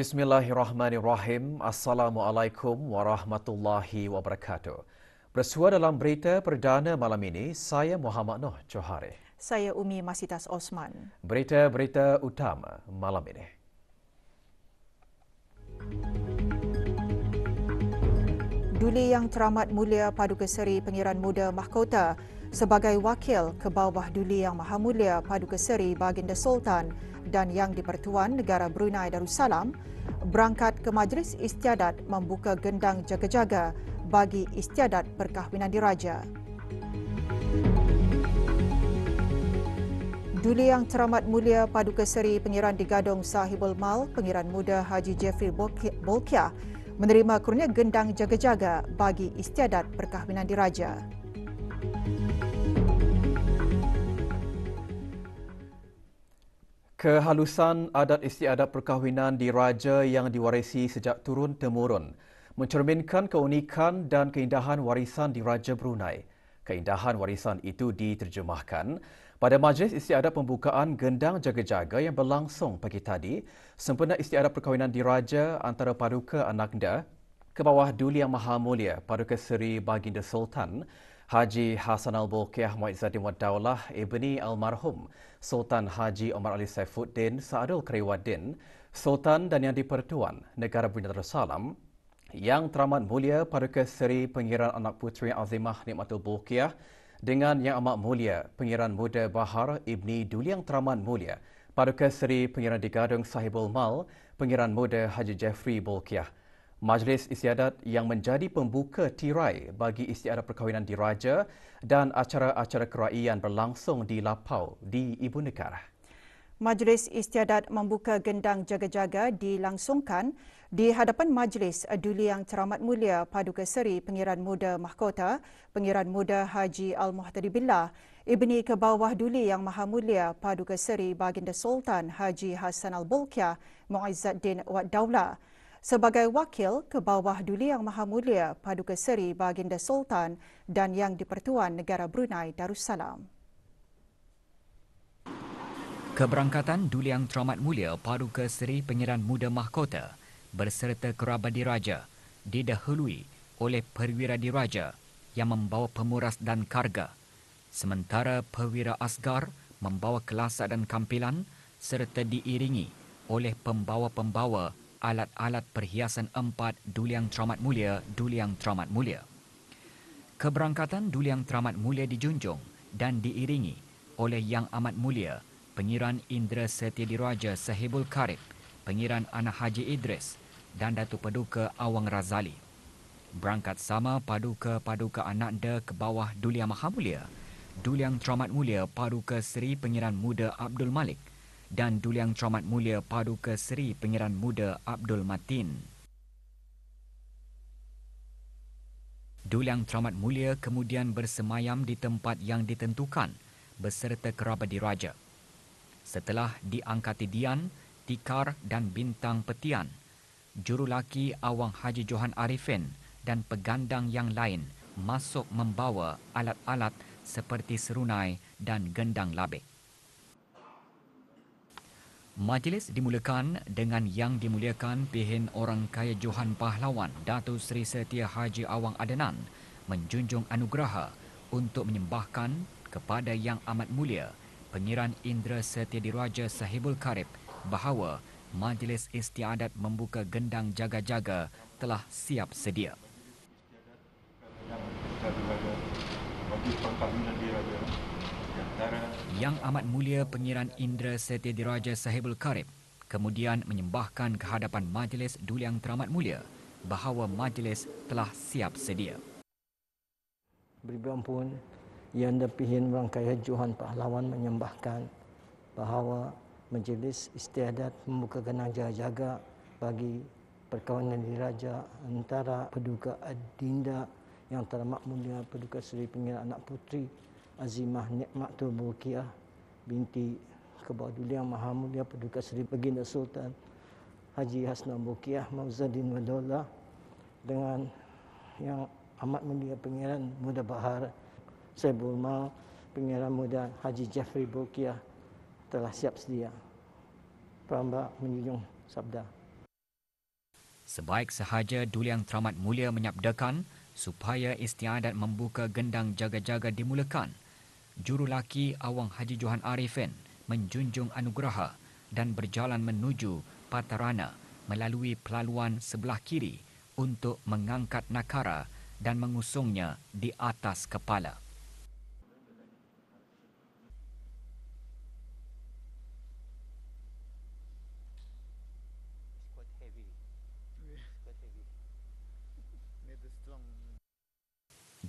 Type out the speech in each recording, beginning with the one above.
Bismillahirrahmanirrahim. Assalamualaikum warahmatullahi wabarakatuh. Bersua dalam berita perdana malam ini, saya Muhammad Noh Johari. Saya Umi Masitas Osman. Berita-berita utama malam ini. Duli Yang Teramat Mulia Paduka Seri Pengiran Muda Mahkota sebagai wakil ke bawah Duli Yang Maha Mulia Paduka Seri Baginda Sultan dan Yang di-Pertuan Negara Brunei Darussalam berangkat ke Majlis Istiadat membuka gendang jaga-jaga bagi istiadat perkahwinan diraja. Duli Yang Teramat Mulia Paduka Seri Pengiran Digadung Sahibul Mal Pengiran Muda Haji Jeffrey Bolkiah menerima kurnia gendang jaga-jaga bagi istiadat perkahwinan diraja. Kehalusan adat istiadat perkahwinan diraja yang diwarisi sejak turun-temurun mencerminkan keunikan dan keindahan warisan diraja Brunei. Keindahan warisan itu diterjemahkan pada majlis istiadat pembukaan gendang jaga-jaga yang berlangsung pagi tadi sempena istiadat perkahwinan diraja antara Paduka Ananda ke bawah Duli Yang Maha Mulia Paduka Seri Baginda Sultan Haji Hassanal Bolkiah Muizzaddin Wad Daulah Ibni Almarhum Sultan Haji Omar Ali Saifuddin Sa'adul Kariwaddin, Sultan dan Yang di-Pertuan Negara Brunei Darussalam, Yang Teramat Mulia Paduka Seri Pengiran Anak Puteri Azimah Nikmatul Bolkiah dengan Yang Amat Mulia Pengiran Muda Bahar Ibni Duli Yang Teramat Mulia Paduka Seri Pengiran Digadung Sahibul Mal Pengiran Muda Haji Jeffrey Bolkiah. Majlis istiadat yang menjadi pembuka tirai bagi istiadat perkahwinan diraja dan acara-acara keraian berlangsung di Lapau di Ibu Negara. Majlis istiadat membuka gendang jaga-jaga dilangsungkan di hadapan Majlis Duli Yang Teramat Mulia Paduka Seri Pengiran Muda Mahkota, Pengiran Muda Haji Al-Muhtadi Billah, Ibni ke bawah Duli Yang Maha Mulia Paduka Seri Baginda Sultan Haji Hassanal Bolkiah Muizzaddin Wad Daulah, sebagai wakil ke bawah Duli Yang Maha Mulia Paduka Seri Baginda Sultan dan Yang di-Pertuan Negara Brunei Darussalam. Keberangkatan Duli Yang Teramat Mulia Paduka Seri Pengiran Muda Mahkota berserta kerabat diraja didahului oleh perwira diraja yang membawa pemuras dan karga, sementara perwira asgar membawa kelasak dan kampilan serta diiringi oleh pembawa-pembawa alat-alat perhiasan empat Duli Yang Teramat Mulia, Duli Yang Teramat Mulia. Keberangkatan Duli Yang Teramat Mulia dijunjung dan diiringi oleh Yang Amat Mulia Pengiran Indra Setia Diraja Sahibul Karib, Pengiran Anak Haji Idris dan Datuk Paduka Awang Razali. Berangkat sama Paduka-Paduka Ananda ke bawah Duli Yang Maha Mulia, Duli Yang Teramat Mulia Paduka Seri Pengiran Muda Abdul Malik dan Duli Yang Teramat Mulia Paduka Seri Pengiran Muda Abdul Matin. Duli Yang Teramat Mulia kemudian bersemayam di tempat yang ditentukan beserta kerabat diraja. Setelah diangkati Dian, Tikar dan Bintang Petian, jurulaki Awang Haji Johan Arifin dan pegandang yang lain masuk membawa alat-alat seperti serunai dan gendang labik. Majlis dimulakan dengan Yang Dimuliakan Pihin Orang Kaya Johan Pahlawan Datuk Seri Setia Haji Awang Adnan menjunjung anugerah untuk menyembahkan kepada Yang Amat Mulia Pengiran Indra Setia Diraja Sahibul Karib bahawa Majlis Istiadat membuka gendang jaga-jaga telah siap sedia. Yang Amat Mulia Pengiran Indra Setia Diraja Sahibul Karib kemudian menyembahkan ke hadapan Majlis Duli Yang Teramat Mulia bahawa majlis telah siap sedia. Beribu ampun, Yang Dipihin Orang Kaya Johan Pahlawan menyembahkan bahawa Majlis Istiadat membuka gendang jaga-jaga bagi perkahwinan diraja antara Paduka Adinda Yang Teramat Mulia Paduka Seri Pengira Anak Puteri Azimah Nikmatul Bulkiah binti Kebawah Duli Yang Maha Mulia Paduka Seri Baginda Sultan Haji Hasnah Bulkiah Mauzuddin Wadaulah dengan Yang Amat Mulia Pengiran Muda Bahar Saibul Mal Pengiran Muda Haji Jeffrey Bulkiah telah siap sedia. Perambak menjunjung sabda. Sebaik sahaja Duli Yang Teramat Mulia menyabdakan supaya istiadat membuka gendang jaga-jaga dimulakan, jurulaki Awang Haji Johan Arifin menjunjung anugerah dan berjalan menuju Patarana melalui pelaluan sebelah kiri untuk mengangkat nakara dan mengusungnya di atas kepala.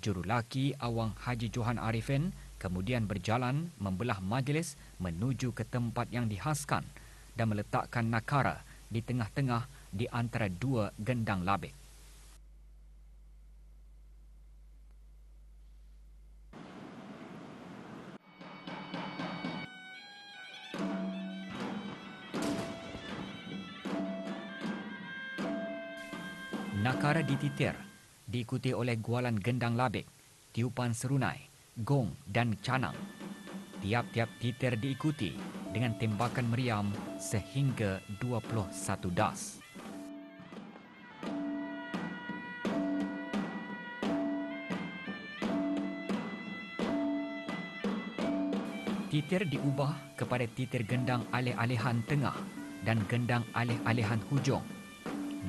Jurulaki Awang Haji Johan Arifin kemudian berjalan membelah majlis menuju ke tempat yang dihaskan dan meletakkan nakara di tengah-tengah di antara dua gendang labik. Nakara dititir, diikuti oleh gualan gendang labik, tiupan serunai, gong dan canang. Tiap-tiap titir diikuti dengan tembakan meriam sehingga 21 das. Titir diubah kepada titir gendang alih-alihan tengah dan gendang alih-alihan hujung,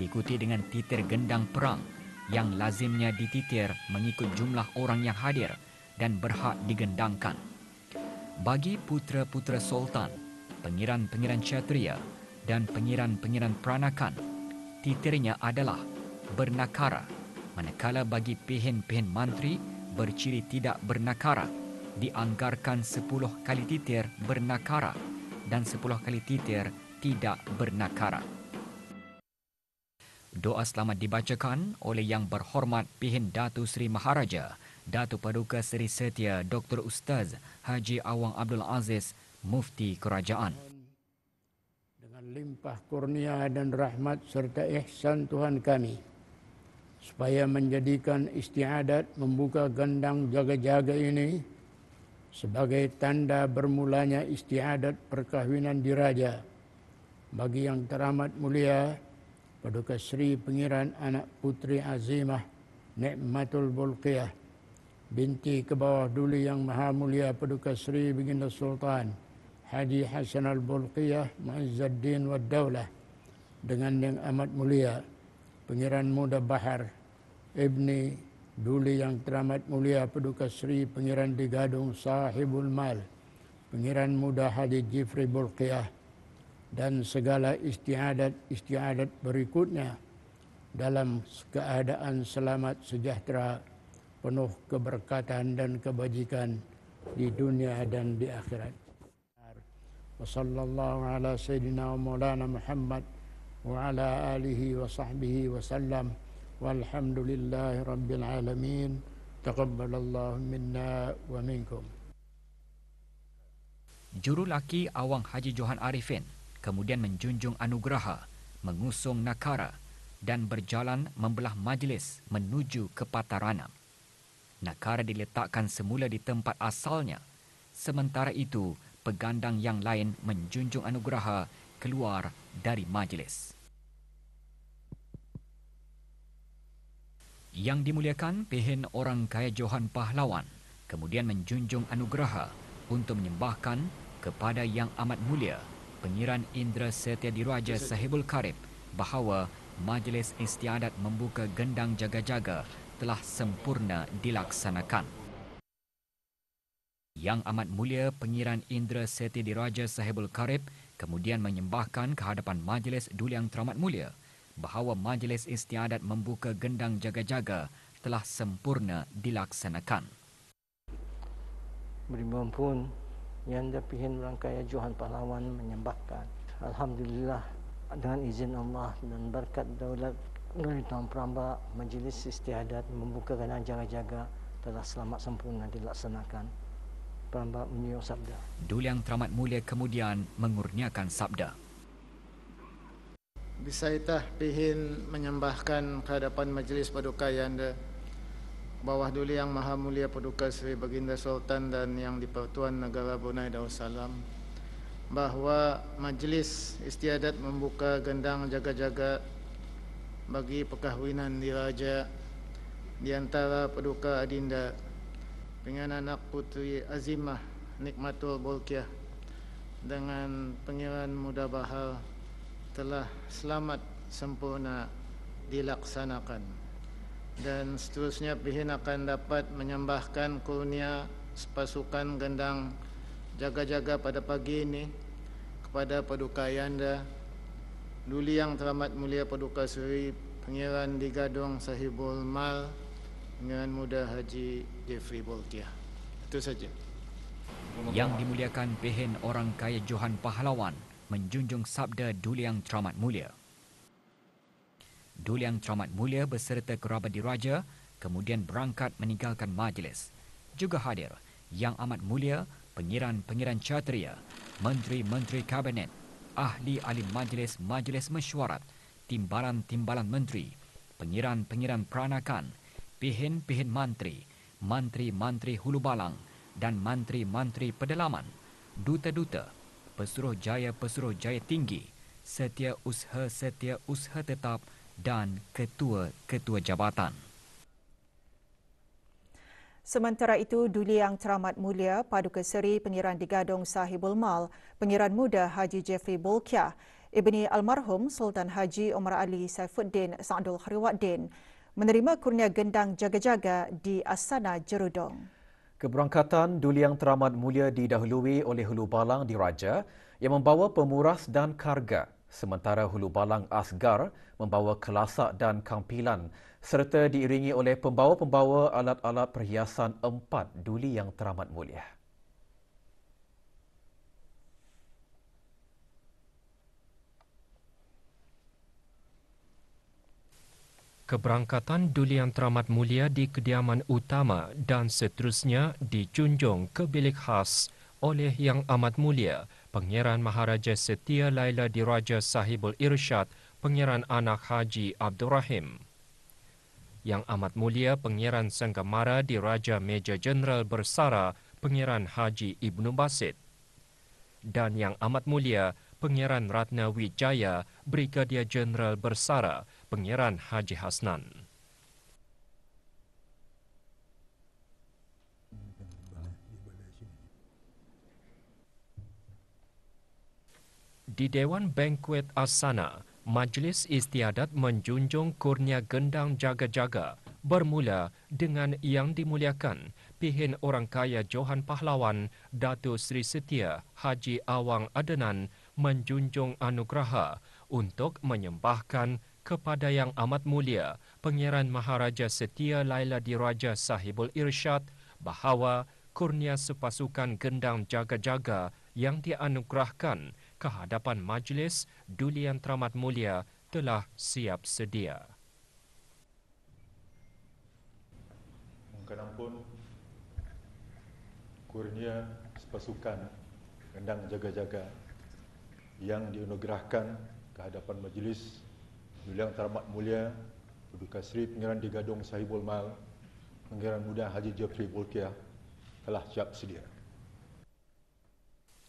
diikuti dengan titir gendang perang yang lazimnya dititir mengikut jumlah orang yang hadir dan berhak digendangkan. Bagi putera-putera Sultan, pengiran-pengiran Kshatriya dan pengiran-pengiran peranakan, titirnya adalah bernakara, manakala bagi pihin-pihin mantri berciri tidak bernakara, dianggarkan 10 kali titir bernakara dan 10 kali titir tidak bernakara. Doa selamat dibacakan oleh Yang Berhormat Pihin Datu Seri Maharaja Datuk Paduka Seri Setia Dr. Ustaz Haji Awang Abdul Aziz, Mufti Kerajaan. Dengan limpah kurnia dan rahmat serta ihsan Tuhan kami, supaya menjadikan istiadat membuka gendang jaga-jaga ini sebagai tanda bermulanya istiadat perkahwinan diraja bagi Yang Teramat Mulia Paduka Seri Pengiran Anak Puteri Azimah Nikmatul Bulkiah binti Kebawah Duli Yang Maha Mulia Paduka Seri Baginda Sultan Haji Hasnah Bulkiah Mauzuddin Wadaulah dengan Yang Amat Mulia Pengiran Muda Bahar Ibni Duli Yang Teramat Mulia Paduka Seri Pengiran di Gadung Sahibul Mal Pengiran Muda Haji Jifri Bulkiah dan segala istiadat berikutnya dalam keadaan selamat sejahtera, penuh keberkatan dan kebajikan di dunia dan di akhirat. Wa sallallahu ala sayyidina wa maulana Muhammad wa ala alihi wa sahbihi wa sallam walhamdulillahi rabbil alamin. Taqabbalallahu minna wa minkum. Jurulaki Awang Haji Johan Arifin kemudian menjunjung anugerah, mengusung nakara dan berjalan membelah majlis menuju ke Patarana. Nakara diletakkan semula di tempat asalnya. Sementara itu, pegandang yang lain menjunjung anugerah keluar dari majlis. Yang dimuliakan Pihin Orang Kaya Johan Pahlawan kemudian menjunjung anugerah untuk menyembahkan kepada Yang Amat Mulia Pengiran Indra Setia Diraja Sahibul Karib bahawa majlis istiadat membuka gendang jaga-jaga telah sempurna dilaksanakan. Yang Amat Mulia Pengiran Indra Setia Diraja Sahibul Karib kemudian menyembahkan kehadapan majlis Duli Yang Teramat Mulia bahawa majlis istiadat membuka gendang jaga-jaga telah sempurna dilaksanakan. Berimbang pun Yang Pihin Rangkaya Johan Pahlawan menyembahkan. Alhamdulillah dengan izin Allah dan berkat daulat Tuan Perambak, Majlis Istiadat membuka gandang jaga-jaga telah selamat sempurna dilaksanakan. Perambak menyuruh sabda. Duli Yang Teramat Mulia kemudian mengurniakan sabda. Bisaitah pihin menyembahkan kehadapan Majlis Paduka Yanda bawah Duli Yang Maha Mulia Paduka Seri Baginda Sultan dan Yang di-Pertuan Negara Brunei Darussalam bahawa Majlis Istiadat membuka gendang jaga-jaga bagi perkahwinan diraja di antara Paduka Adinda dengan anak puteri Azimah Nikmatul Bolkiah dengan Pangeran Muda Bahar telah selamat sempurna dilaksanakan, dan seterusnya pihin akan dapat menyembahkan kurnia pasukan gendang jaga-jaga pada pagi ini kepada Paduka Yanda Duli Yang Teramat Mulia Paduka Seri Pangeran di Gadong Sahibul Mal Pangeran Muda Haji Jeffrey Bolkiah. Itu saja. Yang dimuliakan Pihin Orang Kaya Johan Pahlawan menjunjung sabda Duli Yang Teramat Mulia. Duli Yang Teramat Mulia beserta kerabat diraja kemudian berangkat meninggalkan majlis. Juga hadir Yang Amat Mulia Pengiran-Pengiran Cateria, Menteri-Menteri Kabinet, Ahli-Ahli Majlis Mesyuarat, Timbalan-Timbalan Menteri, Pengiran-Pengiran Peranakan, Pihin-Pihin Mantri, Mantri-Mantri Hulu Balang dan Mantri-Mantri Pedalaman, Duta-Duta, Pesuruhjaya-Pesuruhjaya Tinggi, Setiausaha Tetap dan Ketua-Ketua Jabatan. Sementara itu, Duli Yang Teramat Mulia Paduka Seri Pangeran di Gadong Sahibul Mal, Pangeran Muda Haji Jeffrey Bolkiah, Ibni Almarhum Sultan Haji Omar Ali Saifuddin Sa'dul Khariwaddin menerima kurnia gendang jaga-jaga di Astana Jerudong. Keberangkatan Duli Yang Teramat Mulia didahului oleh Hulu Balang Diraja yang membawa pemuras dan karga, sementara Hulu Balang Asgar membawa kelasak dan kampilan serta diiringi oleh pembawa-pembawa alat-alat perhiasan 4 Duli Yang Teramat Mulia. Keberangkatan Duli Yang Teramat Mulia di kediaman utama dan seterusnya dijunjung ke bilik khas oleh Yang Amat Mulia Pangeran Maharaja Setia Laila Diraja Sahibul Irsyad Pangeran Anak Haji Abdul Rahim. Yang Amat Mulia Pangeran Sanggamara Diraja Meja Jeneral Bersara Pangeran Haji Ibnu Basit. Dan Yang Amat Mulia Pangeran Ratna Wijaya Brigadia Jeneral Bersara Pangeran Haji Hasnan. Di Dewan Bankuet Astana, Majlis Istiadat menjunjung kurnia gendang jaga-jaga bermula dengan Yang Dimuliakan Pihin Orang Kaya Johan Pahlawan Datuk Seri Setia Haji Awang Adenan menjunjung anugerah untuk menyembahkan kepada Yang Amat Mulia Pangeran Maharaja Setia Laila Diraja Sahibul Irsyad bahawa kurnia sepasukan gendang jaga-jaga yang dianugerahkan ke hadapan Majlis Duli Yang Teramat Mulia telah siap sedia. Mengkanampun kurnia sepasukan gendang jaga-jaga yang dianugerahkan ke hadapan Majlis Duli Yang Teramat Mulia Paduka Seri Pangeran di Gadong Sahibul Mal Pangeran Muda Haji Jeffrey Bolkiah telah siap sedia.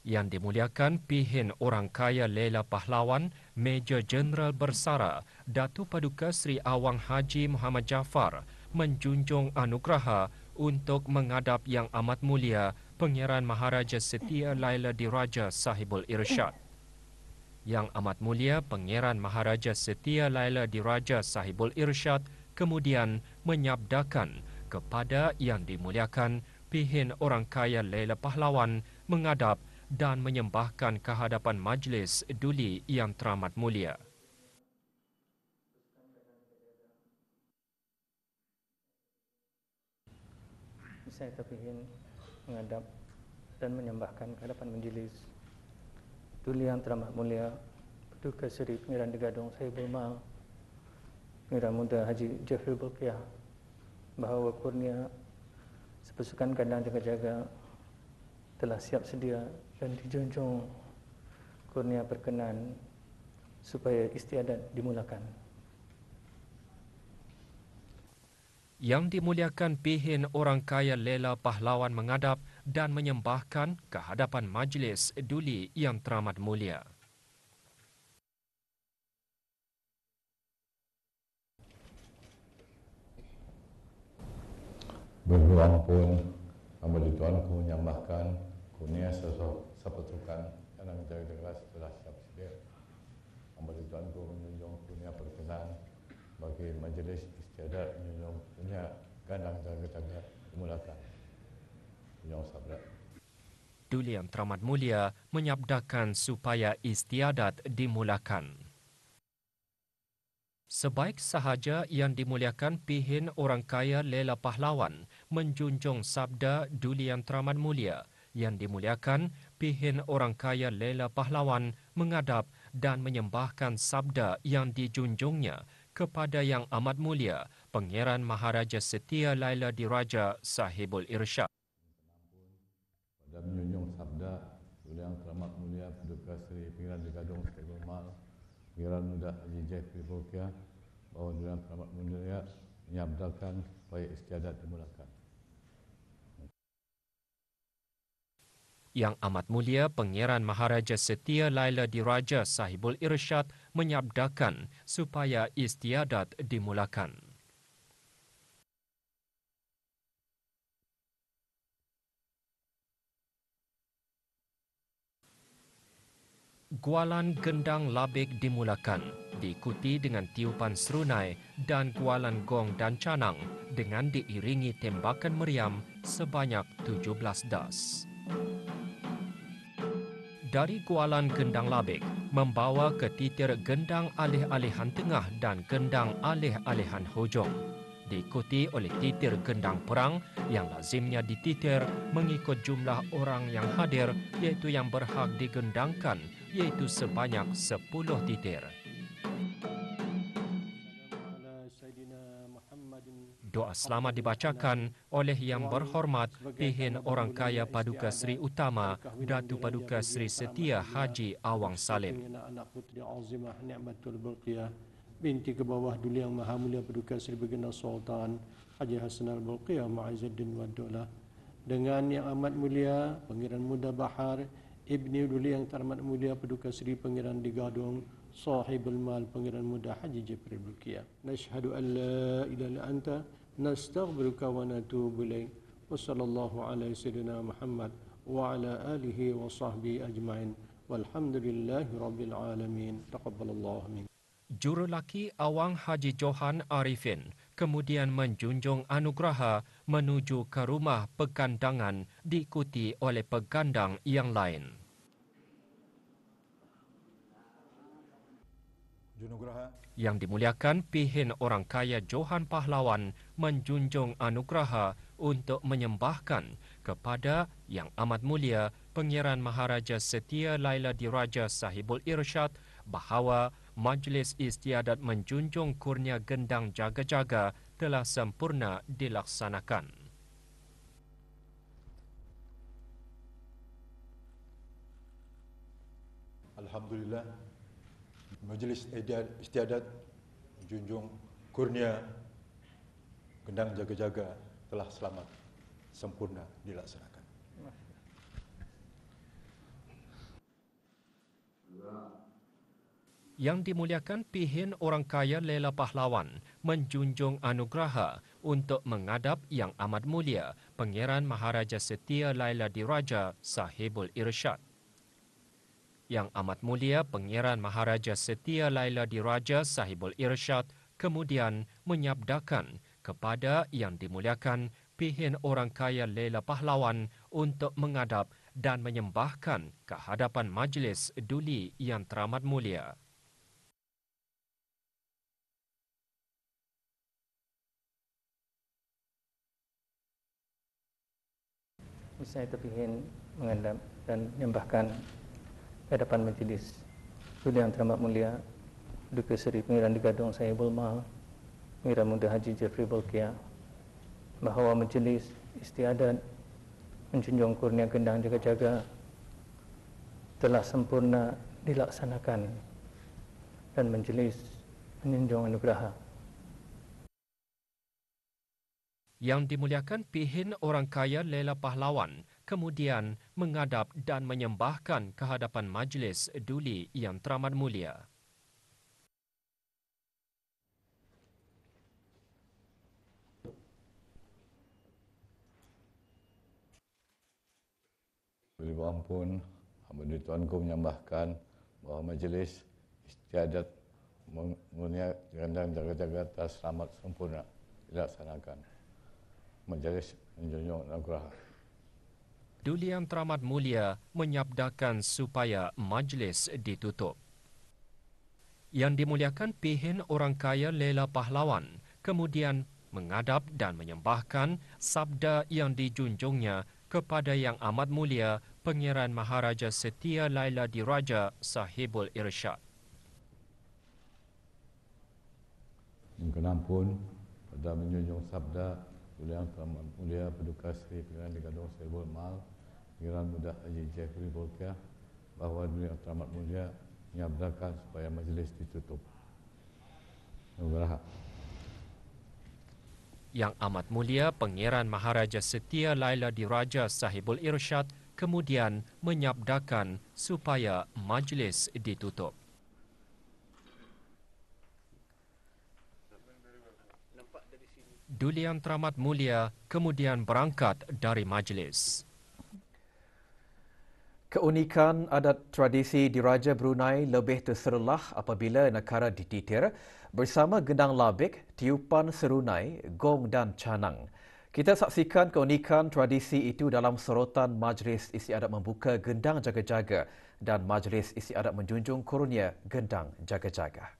Yang dimuliakan Pihin Orang Kaya Laila Pahlawan Meja Jeneral Bersara Datuk Paduka Seri Awang Haji Muhammad Jaafar menjunjung anugerah untuk menghadap Yang Amat Mulia Pangeran Maharaja Setia Laila Diraja Sahibul Irsyad. Yang Amat Mulia Pangeran Maharaja Setia Laila Diraja Sahibul Irsyad kemudian menyabdakan kepada Yang Dimuliakan Pihin Orang Kaya Laila Pahlawan menghadap dan menyembahkan ke hadapan Majlis Duli Yang Teramat Mulia. Saya terpilih menghadap dan menyembahkan ke hadapan Majlis Duli Yang Teramat Mulia Paduka Seri Pangeran di Gadong Sahibul Mal Pengiran Muda Haji Jeffrey Bulkiah bahawa kurnia sepasukan kandang jaga-jaga telah siap sedia dan dijunjung kurnia berkenan supaya istiadat dimulakan. Yang dimuliakan pihin orang kaya Lela Pahlawan menghadap dan menyembahkan ke hadapan majlis duli yang teramat mulia. Berdoa pun hamba Tuanku menyembahkan kurnia sepasukan kandang jaga-jaga telah siap sedia. Hamba Tuanku menjunjung kurnia berkenan bagi majlis istiadat menjunjung kurnia kandang jaga-jaga dimulakan. Junjung sabda. Duli yang teramat mulia menyabdakan supaya istiadat dimulakan. Sebaik sahaja yang dimuliakan pihin orang kaya Lela Pahlawan menjunjung sabda Duli yang teramat mulia, yang dimuliakan pihin orang kaya Lela Pahlawan menghadap dan menyembahkan sabda yang dijunjungnya kepada Yang Amat Mulia Pangeran Maharaja Setia Laila Diraja Sahibul Irsyad. Pada menjunjung sabda Duli yang teramat mulia Paduka Seri Pengiran di Gadong Sahibul Mal Pengiran Muda Haji Jeffrey Bulkiah bahawa Duli yang teramat mulia menyabdakan supaya istiadat dimulakan. Yang Amat Mulia Pangeran Maharaja Setia Laila Diraja Sahibul Irsyad menyabdakan supaya istiadat dimulakan. Gualan Gendang Labik dimulakan, diikuti dengan tiupan serunai dan gualan gong dan canang dengan diiringi tembakan meriam sebanyak 17 das. Dari gualan Gendang Labik membawa ke titir gendang alih-alihan tengah dan gendang alih-alihan hujung. Diikuti oleh titir gendang perang yang lazimnya dititir mengikut jumlah orang yang hadir iaitu yang berhak digendangkan iaitu sebanyak 10 titir. Doa selamat dibacakan oleh Yang Berhormat pihin orang kaya Paduka Seri Utama Datu Paduka Seri Setia Haji Awang Salim. Anak putri Azimah Ni'matul Bulkiah binti ke bawah Duli Yang Maha Mulia Paduka Seri Baginda Sultan Haji Hasanal Bulkiah Ma'izzuddin Wadaulah dengan Yang Amat Mulia Pangeran Muda Bahar Ibni Duli Yang Teramat Mulia Paduka Seri Pangeran di Gadong Sahibul Mal Pangeran Muda Haji Jeffrey Bulkiah. Nashhadu an la ilaha illa anta nastaghfiruka wa natubu ilaik. Wa sallallahu ala sayyidina Muhammad wa ala alihi wa sahbihi ajma'in. Walhamdulillahi rabbil alamin. Taqabbalallahu minkum. Jurulaki Awang Haji Johan Arifin kemudian menjunjung anugerah menuju ke rumah pegandangan diikuti oleh pegandang yang lain. Yang dimuliakan pihin orang kaya Johan Pahlawan menjunjung anugerah untuk menyembahkan kepada Yang Amat Mulia Pangeran Maharaja Setia Laila Diraja Sahibul Irsyad bahawa Majlis Istiadat menjunjung kurnia gendang jaga-jaga telah sempurna dilaksanakan. Alhamdulillah, Majlis Istiadat menjunjung kurnia gendang jaga-jaga telah selamat sempurna dilaksanakan. Yang dimuliakan pihin orang kaya Lela Pahlawan menjunjung anugerah untuk menghadap Yang Amat Mulia Pangeran Maharaja Setia Laila Diraja Sahibul Irsyad. Yang Amat Mulia Pangeran Maharaja Setia Laila Diraja Sahibul Irsyad kemudian menyabdakan kepada yang dimuliakan pihin orang kaya Lela Pahlawan untuk menghadap dan menyembahkan ke hadapan majlis duli yang teramat mulia. Saya terpingin menghadap dan menyembahkan ke hadapan majlis Duli Yang Teramat Mulia Paduka Seri Pengiran di Gadong Sahibul Mal Pengiran Muda Haji Jeffrey Bolkiah bahawa Majlis Istiadat menjunjung kurnia gendang jaga-jaga telah sempurna dilaksanakan dan Majlis menjunjung anugerah. Yang dimuliakan pihin orang kaya Lela Pahlawan kemudian mengadap dan menyembahkan ke hadapan Majlis Duli Yang Teramat Mulia. Boleh ampun, hamba Tuanku menyembahkan bahawa Majlis Istiadat mengunia gendang jaga-jaga telah selamat sempurna dilaksanakan. Majlis menjunjung anugerah. Duli Yang Teramat Mulia menyabdakan supaya majlis ditutup. Yang dimuliakan pihin orang kaya Lela Pahlawan kemudian mengadap dan menyembahkan sabda yang dijunjungnya kepada Yang Amat Mulia Pangeran Maharaja Setia Laila Diraja Sahibul Irsyad. Mohon ampun pada menjunjung sabda Duli Yang Teramat Mulia Paduka Seri Pangeran Digadung Sahibul Mal Pengiran Muda Haji Jeffrey Bolkiah bahawa Duli Yang Teramat Mulia menyabdakan supaya majlis ditutup. Anugerah. Yang Amat Mulia Pangeran Maharaja Setia Laila Diraja Sahibul Irsyad kemudian menyabdakan supaya majlis ditutup. Duli Yang Teramat Mulia kemudian berangkat dari majlis. Keunikan adat tradisi diraja Brunei lebih terserlah apabila negara dititir bersama gendang labik, tiupan serunai, gong dan canang. Kita saksikan keunikan tradisi itu dalam sorotan Majlis Istiadat Membuka Gendang Jaga-Jaga dan Majlis Istiadat Menjunjung Kurnia Gendang Jaga-Jaga.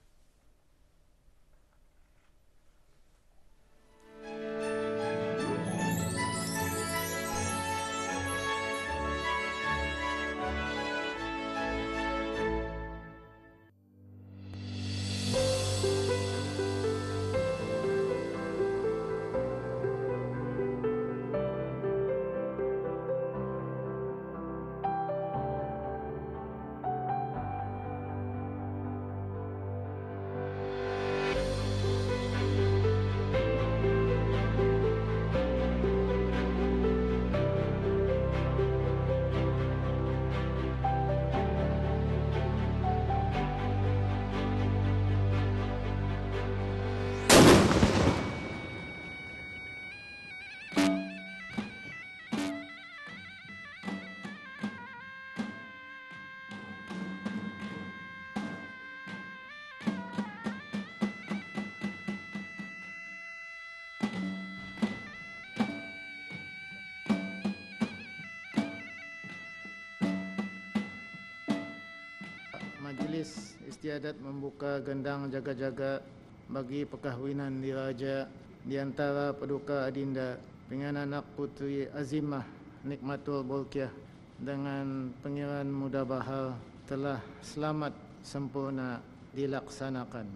Majlis Istiadat membuka gendang jaga-jaga bagi perkahwinan diraja di antara Paduka Adinda dengan anak puteri Azimah Nikmatul Bolkiah dengan Pangeran Muda Bahar telah selamat sempurna dilaksanakan.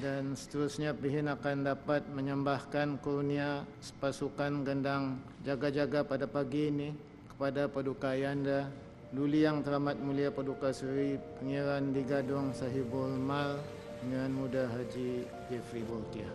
Dan seterusnya pihin akan dapat menyembahkan kurnia pasukan gendang jaga-jaga pada pagi ini kepada Paduka Ayanda Duli Yang Teramat Mulia Paduka Seri Pangeran Digadung Sahibul Mal Pangeran Muda Haji Jeffrey Bolkiah.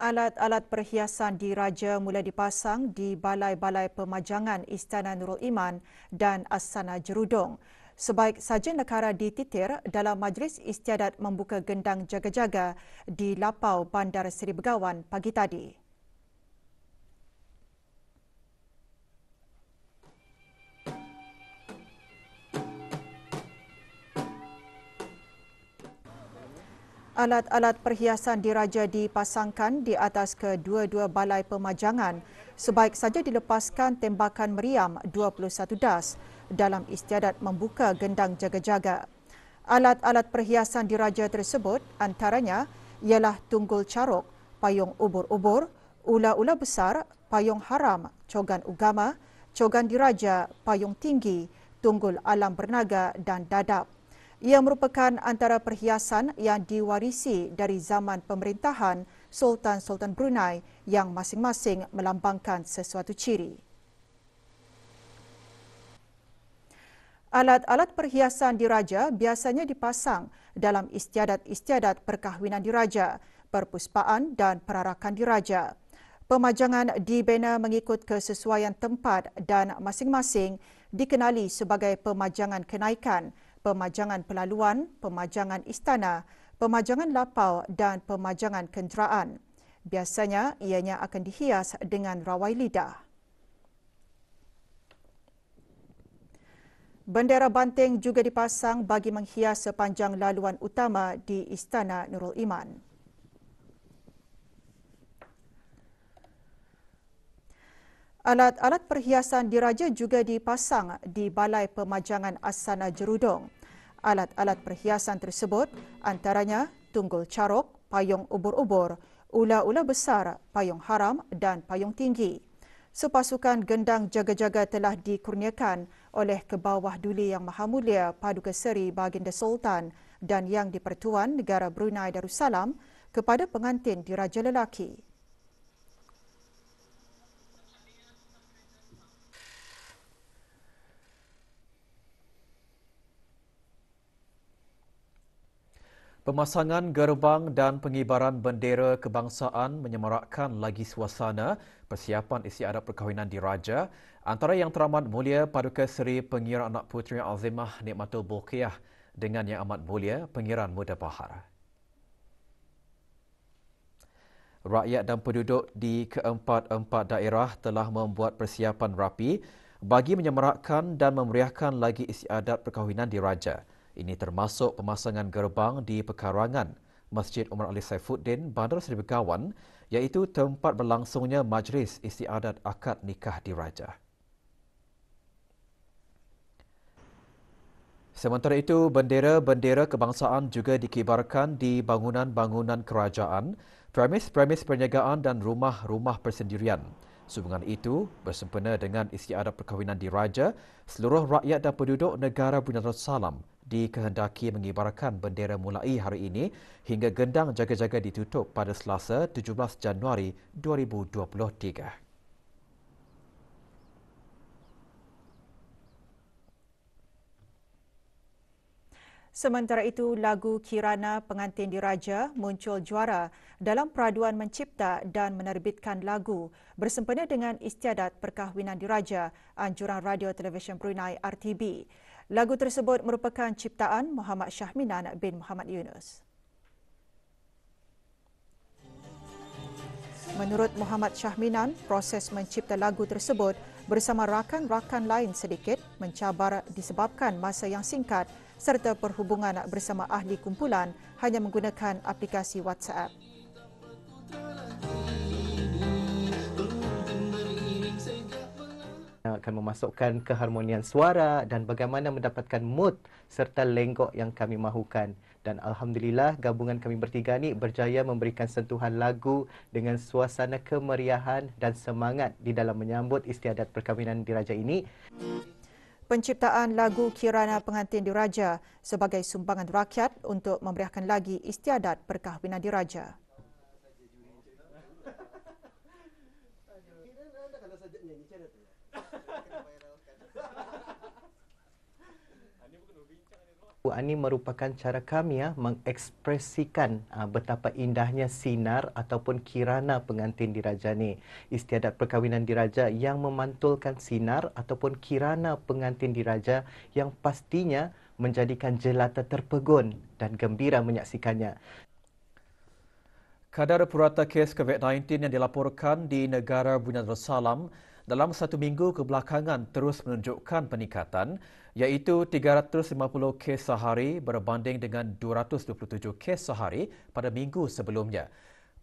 Alat-alat perhiasan diraja mula dipasang di balai-balai pemajangan Istana Nurul Iman dan Asana Jerudong. Sebaik saja negara dititir dalam Majlis Istiadat membuka gendang jaga-jaga di Lapau Bandar Seri Begawan pagi tadi. Alat-alat perhiasan diraja dipasangkan di atas kedua-dua balai pemajangan sebaik saja dilepaskan tembakan meriam 21 das dalam istiadat membuka gendang jaga-jaga. Alat-alat perhiasan diraja tersebut antaranya ialah tunggul caruk, payung ubur-ubur, ula-ula besar, payung haram, cogan ugama, cogan diraja, payung tinggi, tunggul alam bernaga dan dadap. Ia merupakan antara perhiasan yang diwarisi dari zaman pemerintahan Sultan-Sultan Brunei yang masing-masing melambangkan sesuatu ciri. Alat-alat perhiasan diraja biasanya dipasang dalam istiadat-istiadat perkahwinan diraja, perpuspaan dan perarakan diraja. Pemajangan dibina mengikut kesesuaian tempat dan masing-masing dikenali sebagai pemajangan kenaikan, pemajangan pelaluan, pemajangan istana, pemajangan lapau dan pemajangan kenderaan. Biasanya ianya akan dihias dengan rawai lidah. Bendera banting juga dipasang bagi menghias sepanjang laluan utama di Istana Nurul Iman. Alat-alat perhiasan diraja juga dipasang di Balai Pemajangan Asana Jerudong. Alat-alat perhiasan tersebut antaranya tunggul caruk, payung ubur-ubur, ula-ula besar, payung haram dan payung tinggi. Sepasukan gendang jaga-jaga telah dikurniakan oleh Kebawah Duli Yang Maha Mulia Paduka Seri Baginda Sultan dan Yang di-Pertuan Negara Brunei Darussalam kepada pengantin diraja lelaki. Pemasangan gerbang dan pengibaran bendera kebangsaan menyemarakkan lagi suasana persiapan istiadat perkahwinan diraja antara Yang Teramat Mulia Paduka Seri Pengiran Anak Puteri Azimah Nikmatul Bulkiah dengan Yang Amat Mulia Pengiran Muda Bahar. Rakyat dan penduduk di keempat-empat daerah telah membuat persiapan rapi bagi menyemarakkan dan memeriahkan lagi istiadat perkahwinan diraja. Ini termasuk pemasangan gerbang di pekarangan Masjid Umar Ali Saifuddin, Bandar Seri Begawan, iaitu tempat berlangsungnya Majlis Istiadat Akad Nikah Diraja. Sementara itu, bendera-bendera kebangsaan juga dikibarkan di bangunan-bangunan kerajaan, premis-premis perniagaan dan rumah-rumah persendirian. Sehubungan itu, bersempena dengan istiadat perkahwinan diraja, seluruh rakyat dan penduduk negara Brunei Darussalam dikehendaki mengibarkan bendera mulai hari ini hingga gendang jaga-jaga ditutup pada Selasa 17 Januari 2023. Sementara itu, lagu Kirana Pengantin Diraja muncul juara dalam peraduan mencipta dan menerbitkan lagu bersempena dengan istiadat perkahwinan diraja Anjuran Radio Televisyen Brunei RTB. Lagu tersebut merupakan ciptaan Muhammad Syahminan bin Muhammad Yunus. Menurut Muhammad Syahminan, proses mencipta lagu tersebut bersama rakan-rakan lain sedikit mencabar disebabkan masa yang singkat serta perhubungan bersama ahli kumpulan hanya menggunakan aplikasi WhatsApp. Akan memasukkan keharmonian suara dan bagaimana mendapatkan mood serta lenggok yang kami mahukan. Dan Alhamdulillah gabungan kami bertiga ni berjaya memberikan sentuhan lagu dengan suasana kemeriahan dan semangat di dalam menyambut istiadat perkahwinan diraja ini. Penciptaan lagu Kirana Pengantin Diraja sebagai sumbangan rakyat untuk memeriahkan lagi istiadat perkahwinan diraja. Ini merupakan cara kami mengekspresikan betapa indahnya sinar ataupun kirana pengantin diraja ni. Istiadat perkahwinan diraja yang memantulkan sinar ataupun kirana pengantin diraja yang pastinya menjadikan jelata terpegun dan gembira menyaksikannya. Kadar purata kes COVID-19 yang dilaporkan di negara Brunei Darussalam dalam 1 minggu kebelakangan terus menunjukkan peningkatan, iaitu 350 kes sehari berbanding dengan 227 kes sehari pada minggu sebelumnya.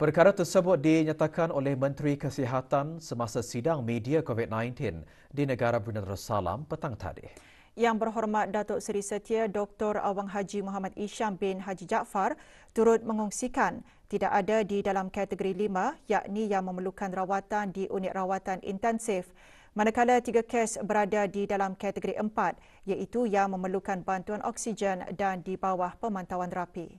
Perkara tersebut dinyatakan oleh Menteri Kesihatan semasa sidang media COVID-19 di negara Brunei Darussalam petang tadi. Yang berhormat Datuk Seri Setia Dr. Awang Haji Muhammad Isham bin Haji Jaafar turut mengongsikan tidak ada di dalam kategori 5, yakni yang memerlukan rawatan di unit rawatan intensif, manakala 3 kes berada di dalam kategori 4, iaitu yang memerlukan bantuan oksigen dan di bawah pemantauan rapi.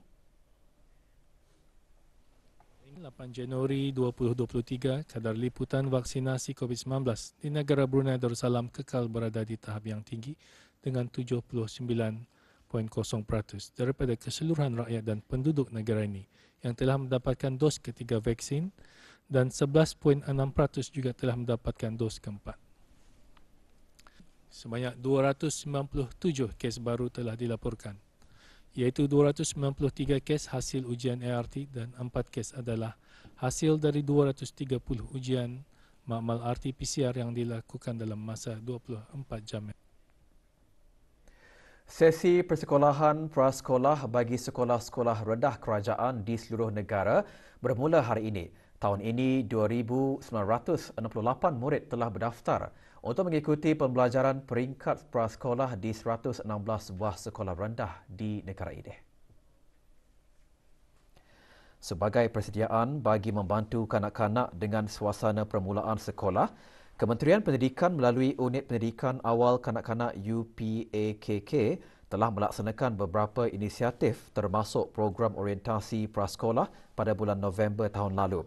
8 Januari 2023, kadar liputan vaksinasi COVID-19 di negara Brunei Darussalam kekal berada di tahap yang tinggi dengan 79.0% daripada keseluruhan rakyat dan penduduk negara ini yang telah mendapatkan dos ketiga vaksin dan 11.6% juga telah mendapatkan dos keempat. Sebanyak 297 kes baru telah dilaporkan, iaitu 293 kes hasil ujian ART dan 4 kes adalah hasil dari 230 ujian makmal RT-PCR yang dilakukan dalam masa 24 jam. Sesi persekolahan prasekolah bagi sekolah-sekolah rendah kerajaan di seluruh negara bermula hari ini. Tahun ini, 2,968 murid telah berdaftar untuk mengikuti pembelajaran peringkat prasekolah di 116 buah sekolah rendah di negara ini. Sebagai persediaan bagi membantu kanak-kanak dengan suasana permulaan sekolah, Kementerian Pendidikan melalui Unit Pendidikan Awal Kanak-kanak UPAKK telah melaksanakan beberapa inisiatif termasuk program orientasi prasekolah pada bulan November tahun lalu.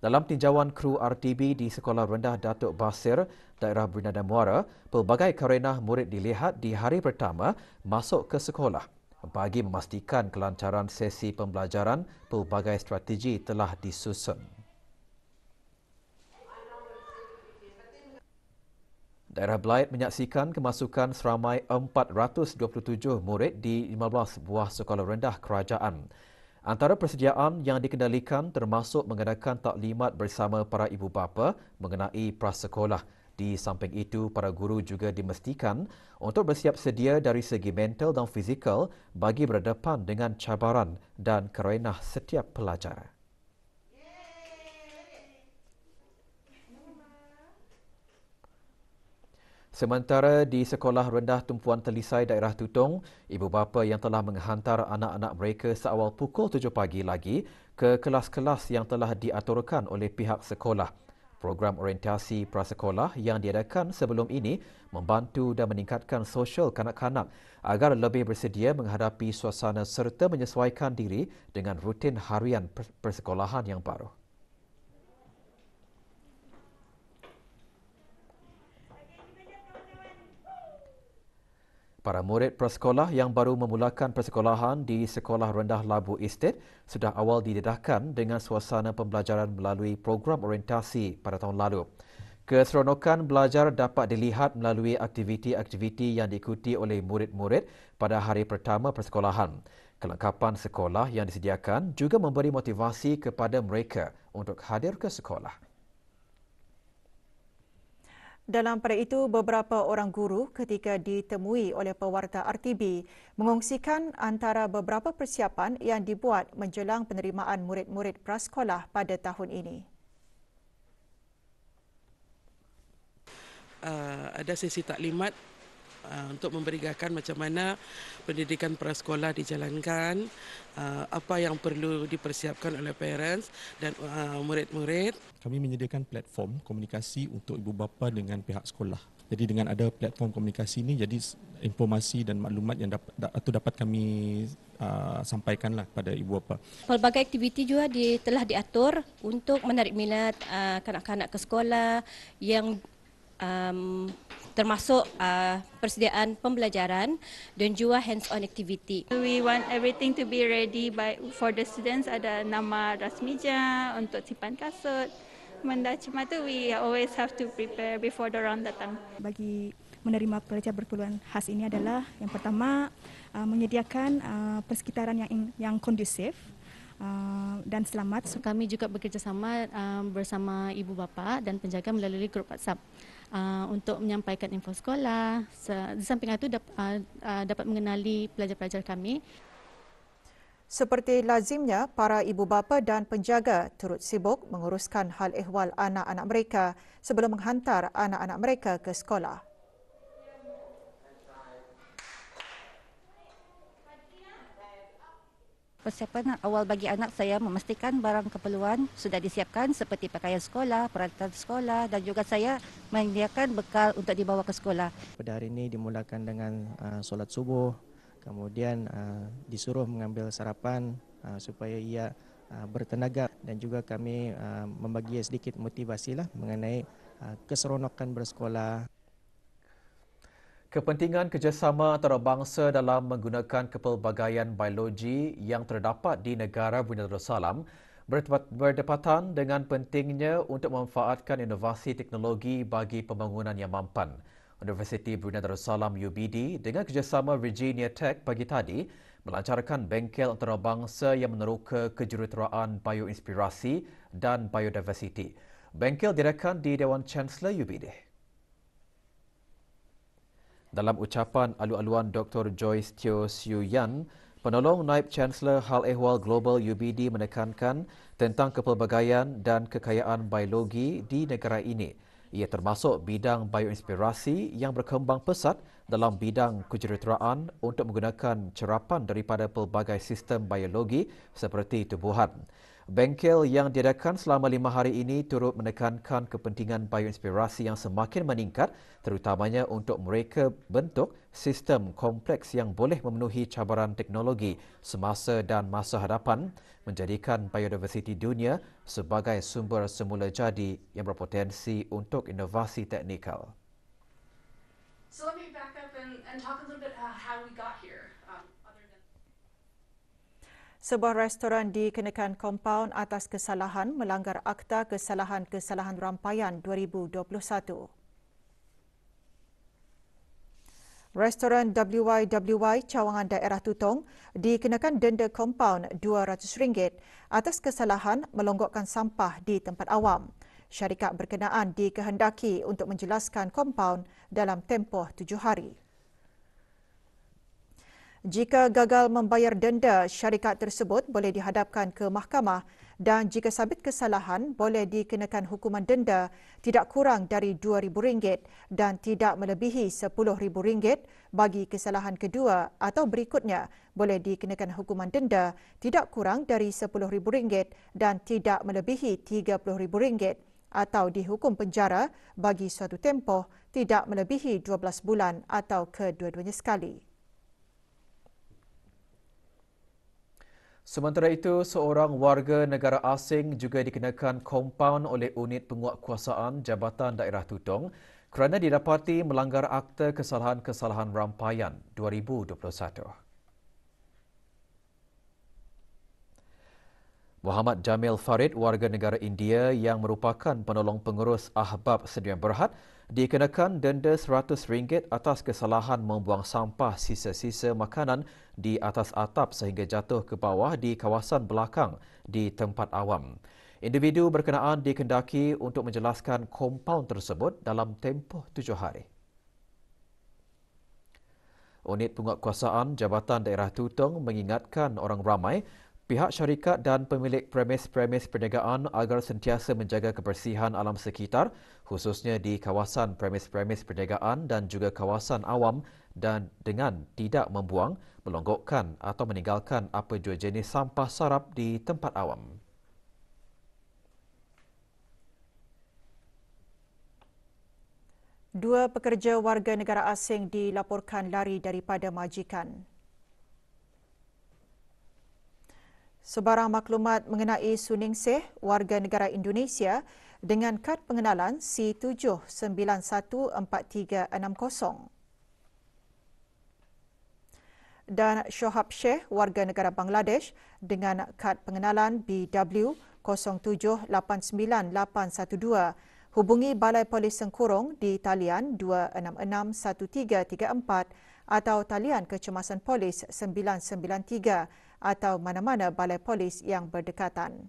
Dalam tinjauan kru RTB di Sekolah Rendah Datuk Basir, daerah Brunei dan Muara, pelbagai karenah murid dilihat di hari pertama masuk ke sekolah. Bagi memastikan kelancaran sesi pembelajaran, pelbagai strategi telah disusun. Daerah Belait menyaksikan kemasukan seramai 427 murid di 15 buah sekolah rendah kerajaan. Antara persediaan yang dikendalikan termasuk mengadakan taklimat bersama para ibu bapa mengenai prasekolah. Di samping itu, para guru juga dimestikan untuk bersiap sedia dari segi mental dan fizikal bagi berhadapan dengan cabaran dan kerenah setiap pelajar. Sementara di Sekolah Rendah Tumpuan Telisai daerah Tutong, ibu bapa yang telah menghantar anak-anak mereka seawal pukul 7 pagi lagi ke kelas-kelas yang telah diaturkan oleh pihak sekolah. Program orientasi prasekolah yang diadakan sebelum ini membantu dan meningkatkan sosial kanak-kanak agar lebih bersedia menghadapi suasana serta menyesuaikan diri dengan rutin harian persekolahan yang baru. Para murid prasekolah yang baru memulakan persekolahan di Sekolah Rendah Labu Estate sudah awal didedahkan dengan suasana pembelajaran melalui program orientasi pada tahun lalu. Keseronokan belajar dapat dilihat melalui aktiviti-aktiviti yang diikuti oleh murid-murid pada hari pertama persekolahan. Kelengkapan sekolah yang disediakan juga memberi motivasi kepada mereka untuk hadir ke sekolah. Dalam pada itu, beberapa orang guru ketika ditemui oleh pewarta RTB mengongsikan antara beberapa persiapan yang dibuat menjelang penerimaan murid-murid prasekolah pada tahun ini. Ada sesi taklimat untuk memberikan macam mana pendidikan prasekolah dijalankan, apa yang perlu dipersiapkan oleh parents dan murid-murid. Kami menyediakan platform komunikasi untuk ibu bapa dengan pihak sekolah. Jadi dengan ada platform komunikasi ini, jadi informasi dan maklumat yang dapat kami sampaikanlah pada ibu bapa. Pelbagai aktiviti juga telah diatur untuk menarik minat kanak-kanak ke sekolah yang termasuk persediaan pembelajaran dan juga hands-on activity. We want everything to be ready for the students. Ada nama rasmija untuk simpan kasut. Benda macam tu we always have to prepare before the round datang. Bagi menerima pelajar berkeluhan khas ini adalah yang pertama menyediakan persekitaran yang kondusif dan selamat. Kami juga bekerjasama bersama ibu bapa dan penjaga melalui grup WhatsApp untuk menyampaikan info sekolah. Di samping itu dapat mengenali pelajar-pelajar kami. Seperti lazimnya, para ibu bapa dan penjaga turut sibuk menguruskan hal ehwal anak-anak mereka sebelum menghantar anak-anak mereka ke sekolah. Persiapan awal bagi anak saya memastikan barang keperluan sudah disiapkan seperti pakaian sekolah, peralatan sekolah dan juga saya menyediakan bekal untuk dibawa ke sekolah. Pada hari ini dimulakan dengan solat subuh, kemudian disuruh mengambil sarapan supaya ia bertenaga dan juga kami membagi sedikit motivasilah mengenai keseronokan bersekolah. Kepentingan kerjasama antarabangsa dalam menggunakan kepelbagaian biologi yang terdapat di negara Brunei Darussalam berdepatan dengan pentingnya untuk memanfaatkan inovasi teknologi bagi pembangunan yang mampan. Universiti Brunei Darussalam UBD dengan kerjasama Virginia Tech pagi tadi melancarkan bengkel antarabangsa yang meneroka kejuruteraan bioinspirasi dan biodiversiti. Bengkel direkakan di Dewan Chancellor UBD. Dalam ucapan alu-aluan Dr. Joyce Teo Siu Yan, penolong Naib Chancellor Hal Ehwal Global UBD menekankan tentang kepelbagaian dan kekayaan biologi di negara ini. Ia termasuk bidang bioinspirasi yang berkembang pesat dalam bidang kejuruteraan untuk menggunakan cerapan daripada pelbagai sistem biologi seperti tumbuhan. Bengkel yang diadakan selama 5 hari ini turut menekankan kepentingan bioinspirasi yang semakin meningkat terutamanya untuk mereka bentuk sistem kompleks yang boleh memenuhi cabaran teknologi semasa dan masa hadapan menjadikan biodiversiti dunia sebagai sumber semula jadi yang berpotensi untuk inovasi teknikal. So let me back up and talk a little bit how we got here. Sebuah restoran dikenakan kompaun atas kesalahan melanggar Akta Kesalahan-Kesalahan Rampaian 2021. Restoran WYWY Cawangan Daerah Tutong dikenakan denda kompaun RM200 atas kesalahan melonggokkan sampah di tempat awam. Syarikat berkenaan dikehendaki untuk menjelaskan kompaun dalam tempoh 7 hari. Jika gagal membayar denda, syarikat tersebut boleh dihadapkan ke mahkamah dan jika sabit kesalahan boleh dikenakan hukuman denda tidak kurang dari RM2,000 dan tidak melebihi RM10,000 bagi kesalahan kedua atau berikutnya boleh dikenakan hukuman denda tidak kurang dari RM10,000 dan tidak melebihi RM30,000 atau dihukum penjara bagi suatu tempoh tidak melebihi 12 bulan atau kedua-duanya sekali. Sementara itu, seorang warga negara asing juga dikenakan kompaun oleh unit penguatkuasaan Jabatan Daerah Tutong kerana didapati melanggar Akta Kesalahan-Kesalahan Rampaian 2021. Muhammad Jamil Farid, warga negara India yang merupakan penolong pengurus Ahbab Sdn Berhad, dikenakan denda RM100 atas kesalahan membuang sampah sisa-sisa makanan di atas atap sehingga jatuh ke bawah di kawasan belakang di tempat awam. Individu berkenaan dikendaki untuk menjelaskan kompaun tersebut dalam tempoh 7 hari. Unit Penguatkuasaan Jabatan Daerah Tutong mengingatkan orang ramai pihak syarikat dan pemilik premis-premis perniagaan agar sentiasa menjaga kebersihan alam sekitar khususnya di kawasan premis-premis perniagaan dan juga kawasan awam dan dengan tidak membuang, melonggokkan atau meninggalkan apa jua jenis sampah sarap di tempat awam. Dua pekerja warga negara asing dilaporkan lari daripada majikan. Sebarang maklumat mengenai Suningsih, warga negara Indonesia dengan kad pengenalan C7914360. Dan Shohab Sheikh, warga negara Bangladesh dengan kad pengenalan BW07899812 hubungi Balai Polis Sengkurung di talian 2661334 atau talian kecemasan polis 993 atau mana-mana balai polis yang berdekatan.